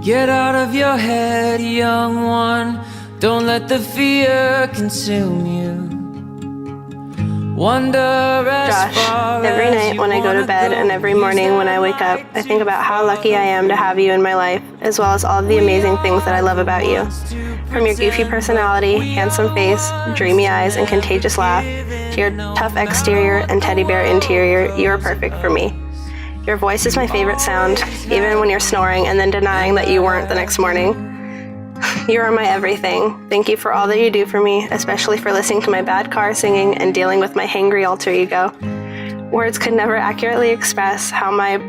Get out of your head, young one. Don't let the fear consume you. Josh, every night when I go to bed and every morning when I wake up, I think about how lucky I am to have you in my life, as well as all of the amazing things that I love about you. From your goofy personality, handsome face, dreamy eyes, and contagious laugh, to your tough exterior and teddy bear interior, you are perfect for me. Your voice is my favorite sound, even when you're snoring and then denying that you weren't the next morning. You are my everything. Thank you for all that you do for me, especially for listening to my bad car singing and dealing with my hangry alter ego. Words could never accurately express how my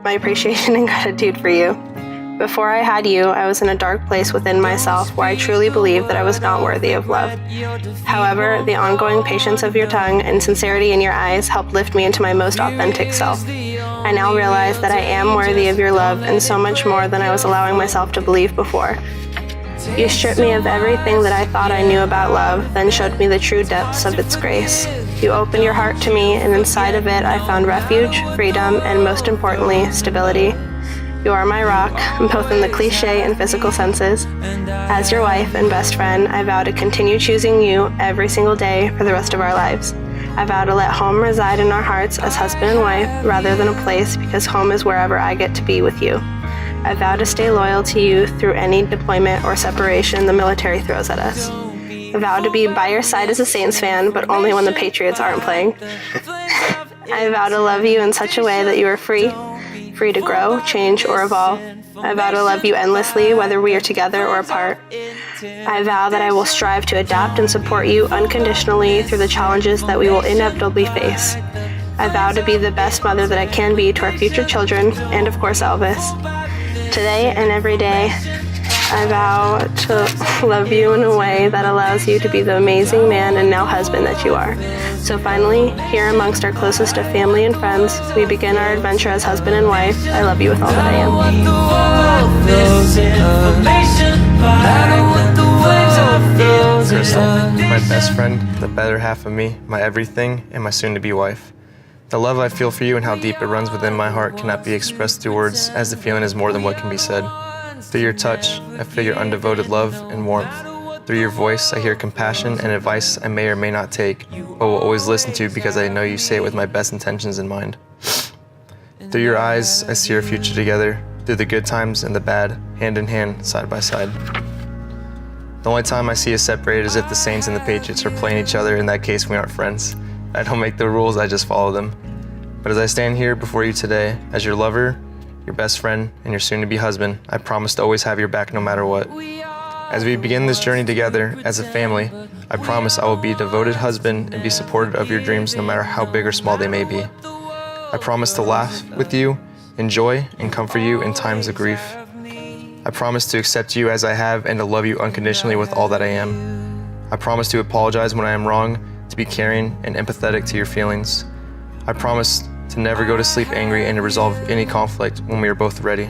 appreciation and gratitude for you. Before I had you, I was in a dark place within myself where I truly believed that I was not worthy of love. However, the ongoing patience of your tongue and sincerity in your eyes helped lift me into my most authentic self. I now realize that I am worthy of your love and so much more than I was allowing myself to believe before. You stripped me of everything that I thought I knew about love, then showed me the true depths of its grace. You opened your heart to me, and inside of it I found refuge, freedom, and most importantly, stability. You are my rock, both in the cliche and physical senses. As your wife and best friend, I vow to continue choosing you every single day for the rest of our lives. I vow to let home reside in our hearts as husband and wife rather than a place, because home is wherever I get to be with you. I vow to stay loyal to you through any deployment or separation the military throws at us. I vow to be by your side as a Saints fan, but only when the Patriots aren't playing. I vow to love you in such a way that you are free to grow, change, or evolve. I vow to love you endlessly, whether we are together or apart. I vow that I will strive to adapt and support you unconditionally through the challenges that we will inevitably face. I vow to be the best mother that I can be to our future children, and of course Elvis. Today and every day, I vow to love you in a way that allows you to be the amazing man and now husband that you are. So finally, here amongst our closest of family and friends, we begin our adventure as husband and wife. I love you with all that I am. Krystal, my best friend, the better half of me, my everything, and my soon-to-be wife. The love I feel for you and how deep it runs within my heart cannot be expressed through words, as the feeling is more than what can be said. Through your touch, I feel your undevoted love and warmth. Through your voice, I hear compassion and advice I may or may not take, but will always listen to because I know you say it with my best intentions in mind. Through your eyes, I see our future together, through the good times and the bad, hand in hand, side by side. The only time I see us separated is if the Saints and the Patriots are playing each other. In that case, we aren't friends. I don't make the rules, I just follow them. But as I stand here before you today, as your lover, your best friend, and your soon-to-be husband, I promise to always have your back no matter what. As we begin this journey together as a family, I promise I will be a devoted husband and be supportive of your dreams no matter how big or small they may be. I promise to laugh with you, enjoy, and comfort you in times of grief. I promise to accept you as I have and to love you unconditionally with all that I am. I promise to apologize when I am wrong, to be caring and empathetic to your feelings. I promise to never go to sleep angry and to resolve any conflict when we are both ready.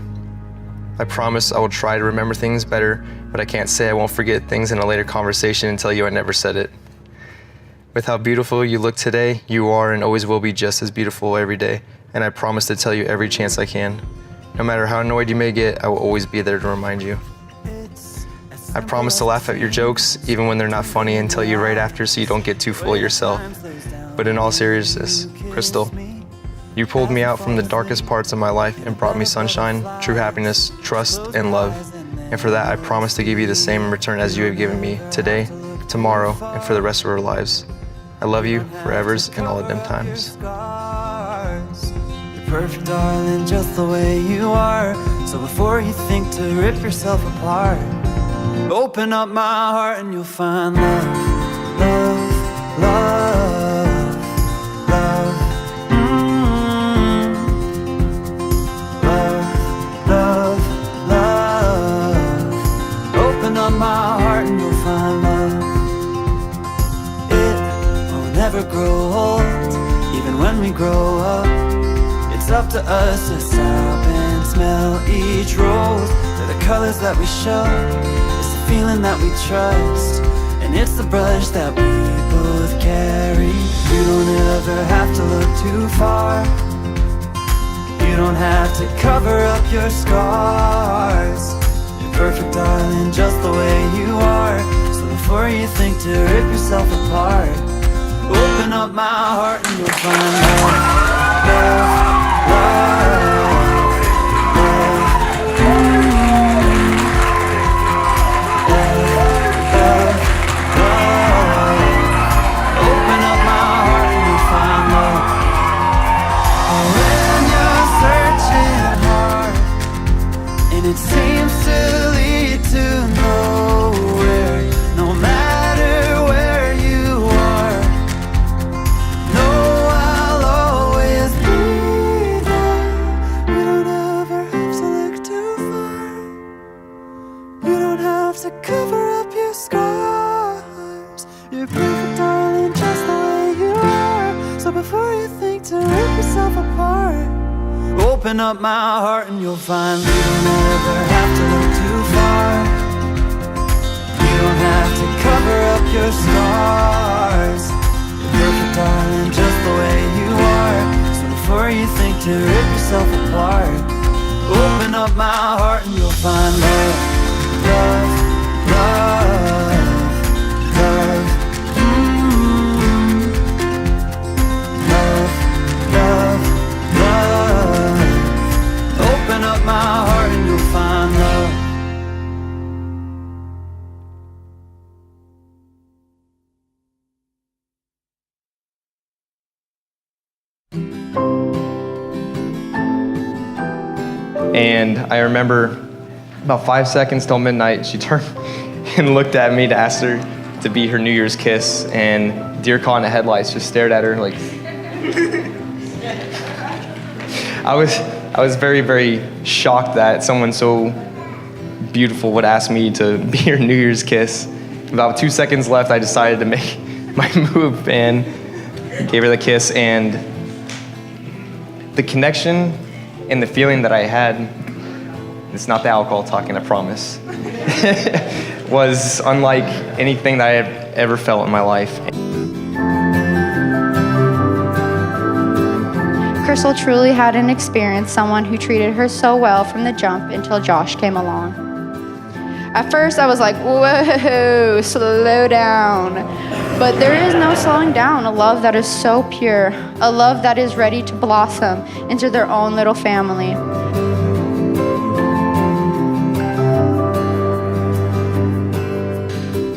I promise I will try to remember things better, but I can't say I won't forget things in a later conversation and tell you I never said it. With how beautiful you look today, you are and always will be just as beautiful every day, and I promise to tell you every chance I can. No matter how annoyed you may get, I will always be there to remind you. I promise to laugh at your jokes, even when they're not funny, and tell you right after so you don't get too full of yourself. But in all seriousness, Krystal, you pulled me out from the darkest parts of my life and brought me sunshine, true happiness, trust, and love. And for that, I promise to give you the same in return as you have given me today, tomorrow, and for the rest of our lives. I love you forevers and all of them times. You're perfect, darling, just the way you are. So before you think to rip yourself apart, open up my heart and you'll find love, love, love, love. Love, love, love. Open up my heart and you'll find love. It will never grow old, even when we grow up. It's up to us to stop and smell each rose. They're the colors that we show, it's the feeling that we trust, and it's the brush that we both carry. You don't ever have to look too far. You don't have to cover up your scars. You're perfect, darling, just the way you are. So before you think to rip yourself apart, open up my heart and you'll find love, love, love, love. Open up my heart and you'll find love. When you're searching hard and it seems to lead to nowhere, no matter where you are, know I'll always be there. You don't ever have to look too far. You don't have to cover up your scars. You're perfect, darling, just the way you are. So before you think to rip yourself apart, open up my heart and you'll find you don't ever have to look too far. You don't have to cover up your scars. You're perfect, darling, just the way you are. So before you think to rip yourself apart, open up my heart and you'll find love, love, love, love. Love, love, love. Open up my heart and you'll find love. And I remember about 5 seconds till midnight, she turned and looked at me to ask her to be her New Year's kiss, and deer caught in the headlights just stared at her like. I was very, very shocked that someone so beautiful would ask me to be her New Year's kiss. About 2 seconds left, I decided to make my move and gave her the kiss, and the connection and the feeling that I had, it's not the alcohol talking, I promise, was unlike anything that I had ever felt in my life. Krystal truly hadn't experienced someone who treated her so well from the jump until Josh came along. At first I was like, whoa, slow down. But there is no slowing down, a love that is so pure, a love that is ready to blossom into their own little family.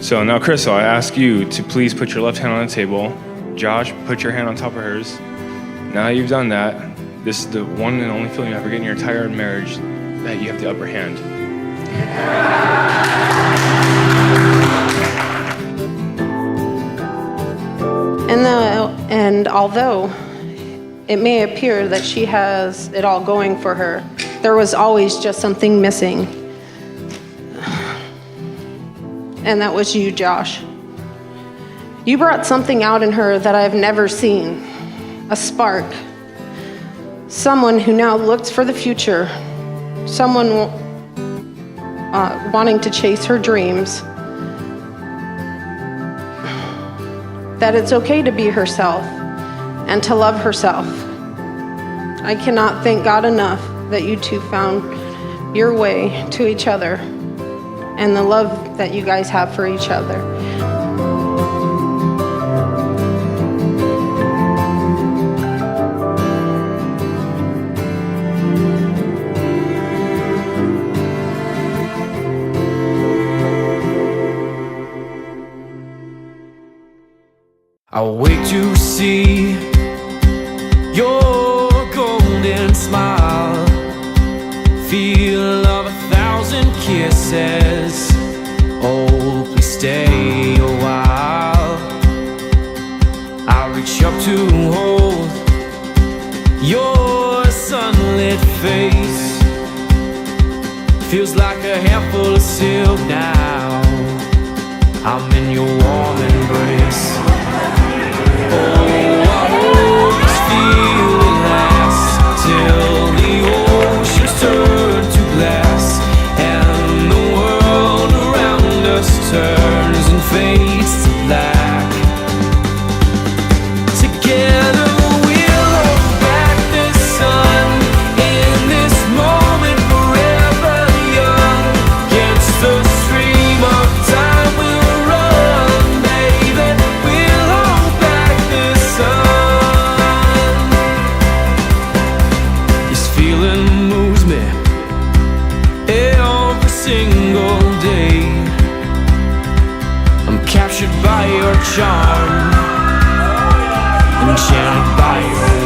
So now, Krystal, I ask you to please put your left hand on the table. Josh, put your hand on top of hers. Now that you've done that, this is the one and only feeling you ever get in your entire marriage, that you have the upper hand. And although it may appear that she has it all going for her, there was always just something missing. And that was you, Josh. You brought something out in her that I've never seen. A spark. Someone who now looks for the future. Someone wanting to chase her dreams. That it's okay to be herself and to love herself. I cannot thank God enough that you two found your way to each other and the love that you guys have for each other. I'll wait to see your golden smile, feel of 1,000 kisses. Oh, please stay a while. I'll reach up to hold your sunlit face. Feels like a handful of silk now. I'm in your warm embrace. Oh, I hope this feeling lasts till the oceans turn to glass and the world around us turns and fades to black. Together we'll hold back the sun charm, enchanted by your